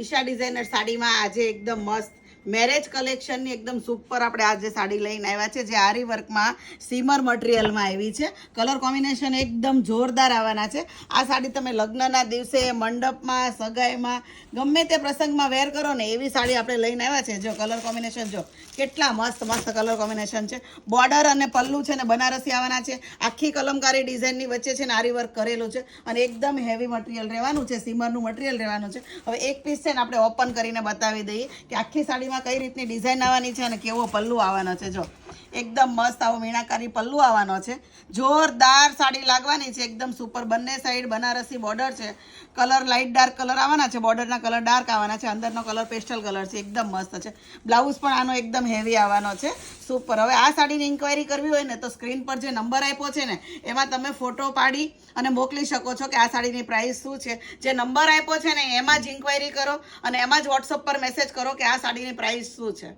Isha designer સાડીમાં આજે એકદમ મસ્ત મેરેજ કલેક્શનની એકદમ સુપર આપણે આજે સાડી લઈને આવ્યા છે, જે આરી વર્કમાં સીમર મટીરિયલમાં આવી છે. કલર કોમ્બિનેશન એકદમ જોરદાર આવવાના છે. આ સાડી તમે લગ્નના દિવસે, મંડપમાં, સગાઈમાં, ગમે તે પ્રસંગમાં વેર કરો ને એવી સાડી આપણે લઈને આવ્યા છે. જો કલર કોમ્બિનેશન જો કેટલા મસ્ત મસ્ત કલર કોમ્બિનેશન છે. બોર્ડર અને પલ્લુ છે ને બનારસી આવવાના છે. આખી કલમકારી ડિઝાઇનની વચ્ચે છે ને આરી વર્ક કરેલું છે અને એકદમ હેવી મટીરિયલ રહેવાનું છે, સીમરનું મટીરિયલ રહેવાનું છે. હવે એક પીસ છે ને આપણે ઓપન કરીને બતાવી દઈએ કે આખી સાડીમાં કઈ રીતની ડિઝાઇન આવવાની છે અને કેવો પલ્લુ આવવાનો છે. જો એકદમ મસ્ત આવો મીણાકારી પલ્લુ આવવાનો છે. જોરદાર સાડી લાગવાની છે, એકદમ સુપર. બંને સાઈડ બનારસી બોર્ડર છે. કલર લાઇટ ડાર્ક કલર આવવાના છે, બોર્ડરના કલર ડાર્ક આવવાના છે, અંદરનો કલર પેસ્ટલ કલર છે, એકદમ મસ્ત છે. બ્લાઉઝ પણ આનો એકદમ હેવી આવવાનો છે, સુપર. હવે આ સાડીની ઇન્ક્વાયરી કરવી હોય ને તો સ્ક્રીન પર જે નંબર આપ્યો છે ને એમાં તમે ફોટો પાડી અને મોકલી શકો છો કે આ સાડીની પ્રાઇસ શું છે. જે નંબર આપ્યો છે ને એમાં જ ઇન્ક્વાયરી કરો અને એમાં જ વોટ્સઅપ પર મેસેજ કરો કે આ સાડીની પ્રાઇસ શું છે.